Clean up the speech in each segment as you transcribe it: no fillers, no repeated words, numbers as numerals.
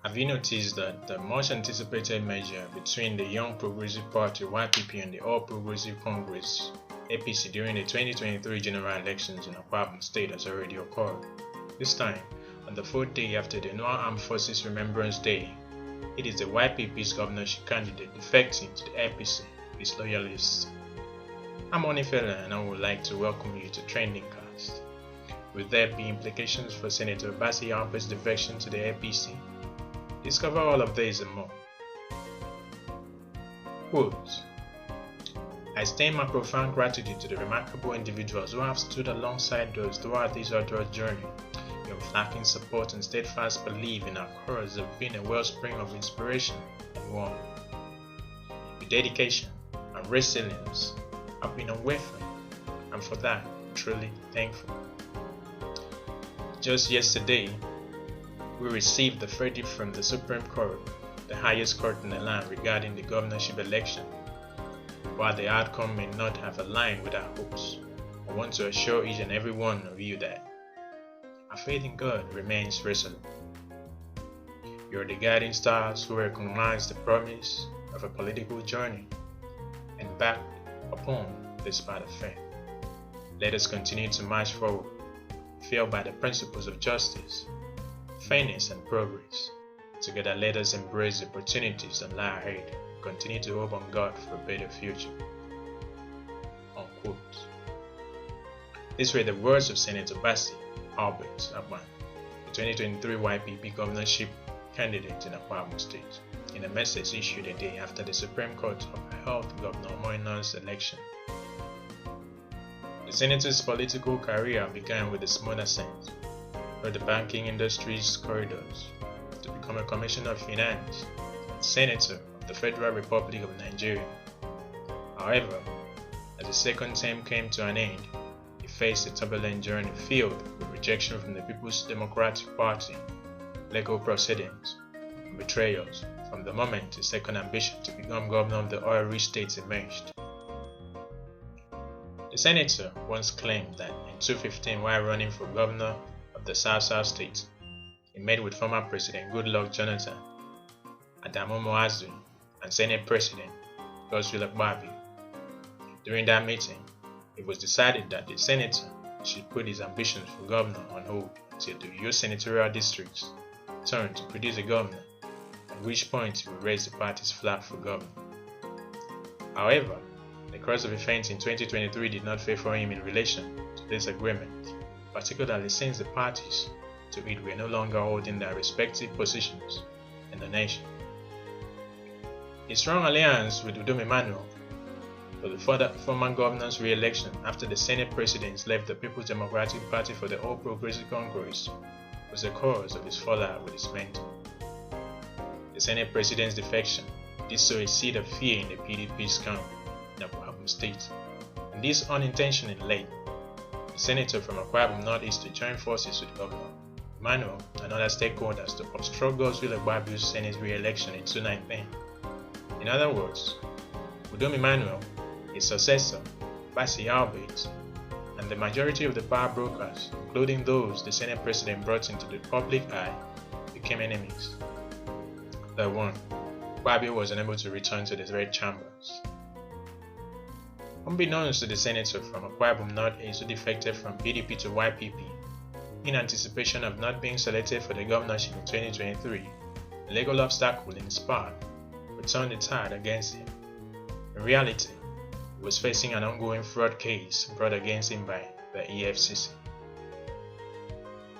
Have you noticed that the much anticipated merger between the Young Progressive Party (YPP) and the All Progressive Congress (APC) during the 2023 general elections in Akwa Ibom State has already occurred? This time, on the fourth day after the Noah Armed Forces Remembrance Day, it is the YPP's governorship candidate defecting to the APC with his loyalists. I'm Onifela and I would like to welcome you to Trending Cast. Will there be implications for Senator Bassey Albert's defection to the APC? Discover all of this and more. Quote, I extend my profound gratitude to the remarkable individuals who have stood alongside us throughout this arduous journey. Your unflagging support and steadfast belief in our cause have been a wellspring of inspiration and warmth. Your dedication and resilience have been unwavering, and for that, I'm truly thankful. Just yesterday, we received the verdict from the Supreme Court, the highest court in the land, regarding the governorship election. While the outcome may not have aligned with our hopes, I want to assure each and every one of you that our faith in God remains resolute. You are the guiding stars who recognize the promise of a political journey and back upon this path of faith. Let us continue to march forward, fueled by the principles of justice, fairness and progress. Together let us embrace the opportunities that lie ahead and continue to hope on God for a better future. Unquote. These were the words of Senator Bassey Albert, the 2023 YPP governorship candidate in Akwa Ibom State, in a message issued a day after the Supreme Court upheld Governor Moinan's election. The senator's political career began with a small ascent through the banking industry's corridors to become a Commissioner of Finance and Senator of the Federal Republic of Nigeria. However, as the second term came to an end, he faced a turbulent journey filled with rejection from the People's Democratic Party, legal proceedings, and betrayals from the moment his second ambition to become governor of the oil-rich state emerged. The senator once claimed that in 2015, while running for governor of the South State, he met with former President Goodluck Jonathan, Adamu Mua'zu, and Senate President Godswill Akpabio. During that meeting, it was decided that the senator should put his ambitions for governor on hold until the Uyo senatorial districts turned to produce a governor, at which point he would raise the party's flag for governor. However, the course of events in 2023 did not favor him in relation to this agreement, particularly since the parties to it were no longer holding their respective positions in the nation. A strong alliance with Udom Emmanuel for the former governor's re-election after the Senate President left the People's Democratic Party for the All Progressive Congress was the cause of his fallout with his mentor. The Senate President's defection did sow a seed of fear in the PDP's camp in Akwa Ibom State, and this unintentionally led the senator from Akwa Ibom Northeast to join forces with Governor Emmanuel and other stakeholders to obstruct Godswill Akpabio's Senate re-election in 2019. In other words, Udom Emmanuel, his successor, Bassey Albert, and the majority of the power brokers, including those the Senate President brought into the public eye, became enemies. The one, Akpabio was unable to return to the red chambers. Unbeknownst to the senator from Akwa Ibom Northeast who defected from PDP to YPP, in anticipation of not being selected for the governorship in 2023, a legal obstacle in his path would turn the tide against him. In reality, he was facing an ongoing fraud case brought against him by the EFCC.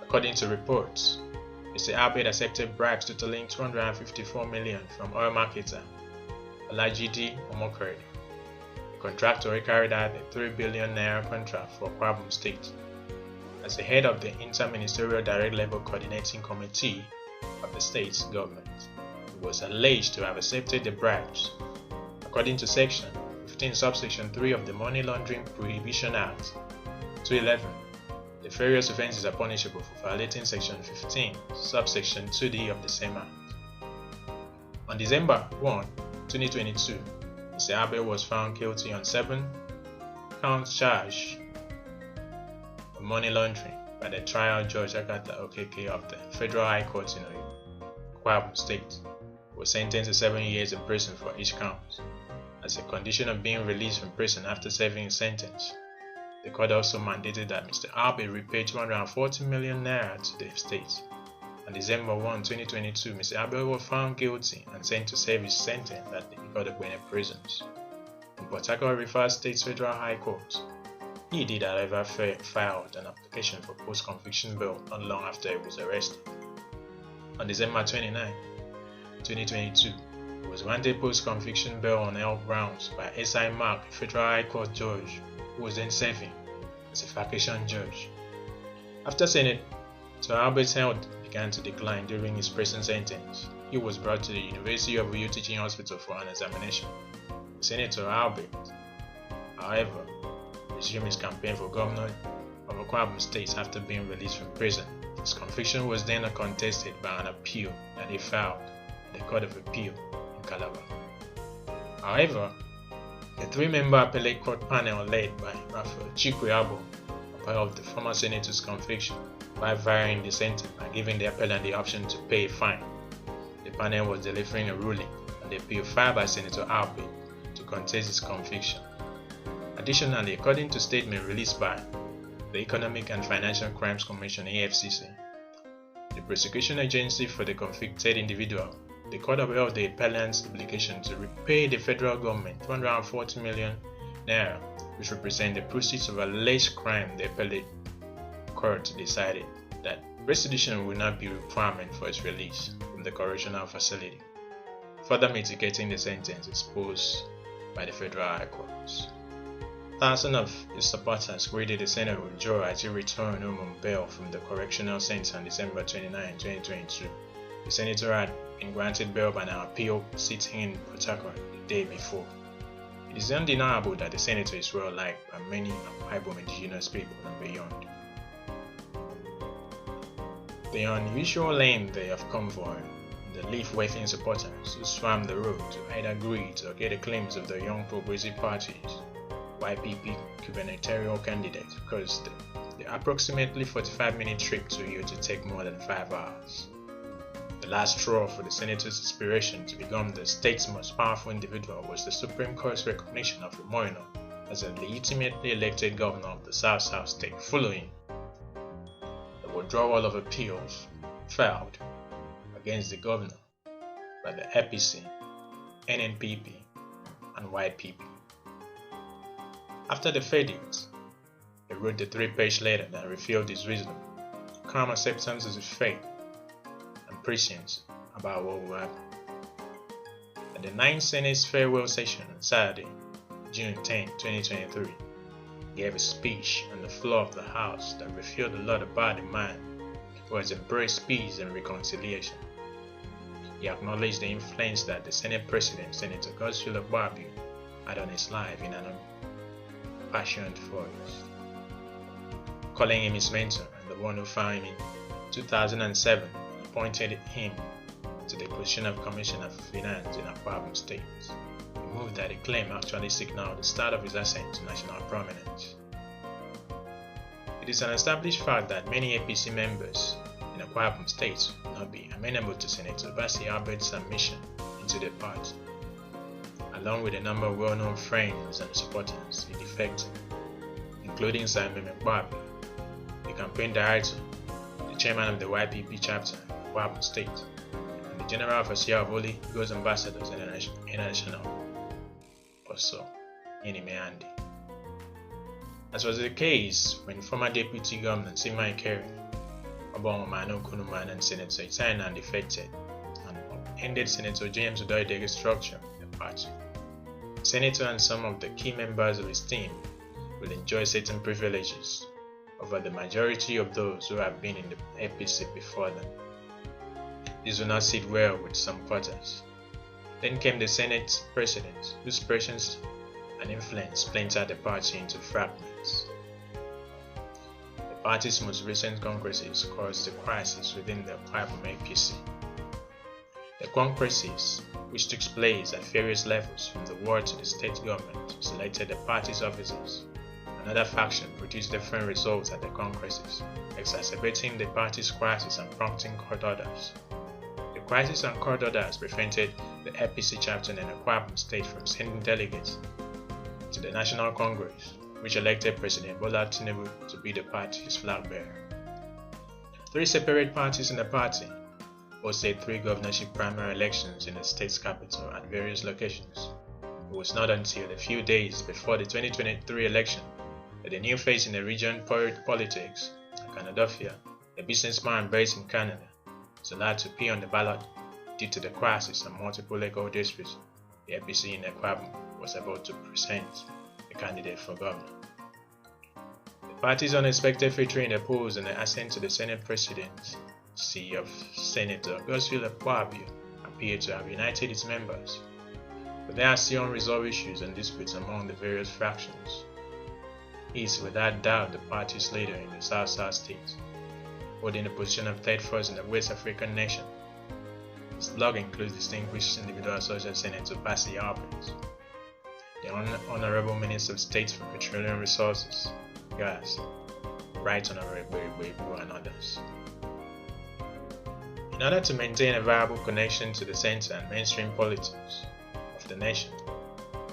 According to reports, Mr. Albert accepted bribes totaling $254 million from oil marketer Alajidi Omokari, a contractor who carried out a $3 billion contract for Akwa Ibom State. As the head of the Inter-Ministerial Direct Labor Coordinating Committee of the state's government, he was alleged to have accepted the bribes. According to Section 15, Subsection 3 of the Money Laundering Prohibition Act 2011, the various offences are punishable for violating Section 15, Subsection 2D of the same Act. On December 1, 2022, Mr. Albert was found guilty on 7 counts charged money laundering by the trial judge Agatha Okeke of the Federal High Court in Oyo. Akwa Ibom State, was sentenced to 7 years in prison for each count. As a condition of being released from prison after serving his sentence, the court also mandated that Mr. Albert repay 240 million naira to the state. On December 1, 2022, Mr. Albert was found guilty and sent to serve his sentence at the Udom prisons. In Port Harcourt Rivers State Federal High Court, he did, however, filed an application for post-conviction bail not long after he was arrested. On December 29, 2022, he was granted post-conviction bail on health grounds by SI Mark, a Federal High Court judge who was then serving as a vacation judge. After Senator Albert's health began to decline during his prison sentence, he was brought to the University of Uyo Teaching Hospital for an examination. Senator Albert, however, resumed his campaign for governor of Akwa Ibom State after being released from prison. His conviction was then contested by an appeal that he filed at the Court of Appeal in Calabar. However, the three-member appellate court panel led by Raphael Chikweabo upheld the former senator's conviction by varying the sentence and giving the appellant the option to pay a fine. The panel was delivering a ruling on the appeal filed by Senator Albert to contest his conviction. Additionally, according to a statement released by the Economic and Financial Crimes Commission (EFCC), the prosecution agency for the convicted individual, the court upheld the appellant's obligation to repay the federal government 240 million naira, which represent the proceeds of alleged crime. The appellate court decided that restitution would not be a requirement for its release from the correctional facility, further mitigating the sentence imposed by the Federal High Court. Thousands of his supporters greeted the senator with joy as he returned home on bail from the correctional center on December 29, 2022. The senator had been granted bail by an appeal sitting in Port Harcourt the day before. It is undeniable that the senator is well liked by many Akwa Ibom indigenous people and beyond. The unusual length of convoy, the leaf-waving supporters who swam the road to either greet or get a glimpse of the Young Progressive Party's YPP gubernatorial candidate caused the approximately 45-minute trip to Uyo to take more than 5 hours. The last straw for the senator's aspiration to become the state's most powerful individual was the Supreme Court's recognition of Imoino as a legitimately elected governor of the South State, following the withdrawal of appeals filed against the governor by the APC, NNPP, and YPP. After the verdict, he wrote the 3-page letter that revealed his wisdom, calm acceptance of his fate, and prescience about what will happen. At the 9th Senate's farewell session on Saturday, June 10, 2023, he gave a speech on the floor of the House that revealed a lot about the man who has embraced peace and reconciliation. He acknowledged the influence that the Senate President, Senator Godswill Akpabio, had on his life in an passionate voice, calling him his mentor and the one who found him in 2007 and appointed him to the position of Commissioner for Finance in Akwa Ibom State, a move that he claimed actually signaled the start of his ascent to national prominence. It is an established fact that many APC members in Akwa Ibom State will not be amenable to Senator Bassey Albert's admission into the party. Along with a number of well-known friends and supporters, he defected, including Simon Akpabio, the campaign director, the chairman of the YPP chapter in Akwa Ibom State, and the general officer of Holy Ghost Ambassadors International, also Inimeandi. As was the case when former Deputy Governor Sima Ikere, Obama Mano Kunuman, and Senator Itainan defected and ended Senator James Udoidege's structure in the party. The senator and some of the key members of his team will enjoy certain privileges over the majority of those who have been in the APC before them. This will not sit well with some quarters. Then came the Senate President, whose presence and influence splintered the party into fragments. The party's most recent congresses caused a crisis within the Akwa Ibom APC. The congresses, which took place at various levels from the ward to the state government, selected the party's officers. Another faction produced different results at the congresses, exacerbating the party's crisis and prompting court orders. The crisis and court orders prevented the EFCC chapter in Akwa Ibom State from sending delegates to the National Congress, which elected President Goodluck Jonathan to be the party's flag bearer. 3 separate parties in the party hosted 3 governorship primary elections in the state's capital at various locations. It was not until a few days before the 2023 election that a new face in the region politics, Canadofia, a businessman based in Canada, was allowed to appear on the ballot due to the crisis and multiple legal disputes. The EFCC in Akwa Ibom was about to present a candidate for governor. The party's unexpected victory in the polls and the ascent to the Senate presidency of Senator Godswill Akpabio appeared to have united its members, but there are still unresolved issues and disputes among the various factions. He is without doubt the party's leader in the South state, holding the position of 3rd first in the West African nation. His blog includes distinguished individuals such as Senator Bassey Albert, the Honorable Minister of State for Petroleum Resources, Gas, Right Honorable Ibu, and others. In order to maintain a viable connection to the center and mainstream politics of the nation,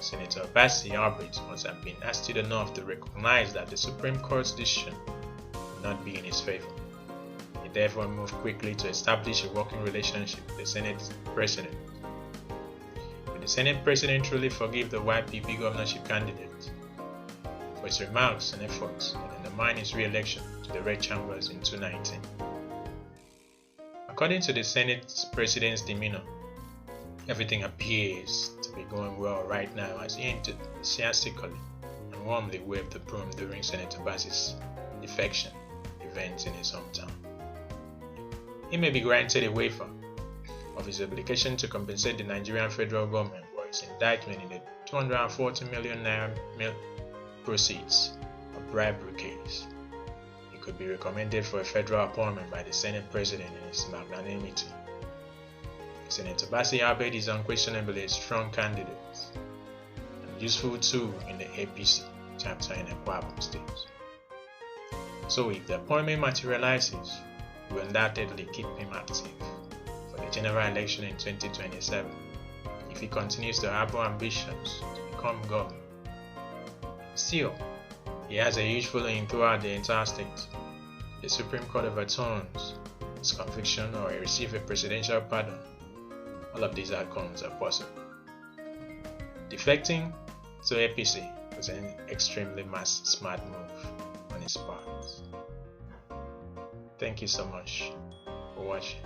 Senator Bassey Albert must have been astute enough to recognize that the Supreme Court's decision would not be in his favor. He therefore moved quickly to establish a working relationship with the Senate President. Will the Senate President truly forgive the YPP governorship candidate for his remarks and efforts that undermine his re-election to the red chambers in 2019? According to the Senate President's demeanor, everything appears to be going well right now as he enthusiastically and warmly waved the broom during Senator Bassey's Defection event in his hometown. He may be granted a waiver of his obligation to compensate the Nigerian federal government for his indictment in the 240 million naira proceeds of bribery case. He could be recommended for a federal appointment by the Senate President in his magnanimity. Senator Bassey Albert is unquestionably a strong candidate and useful tool in the EFCC chapter in Akwa Ibom State. So if the appointment materializes, we will undoubtedly keep him active for the general election in 2027 if he continues to harbor ambitions to become governor. Still, he has a huge following throughout the entire state. If the Supreme Court overturns his conviction or he receives a presidential pardon, all of these outcomes are possible. Defecting to EFCC was an extremely smart move on his part. Thank you so much for watching.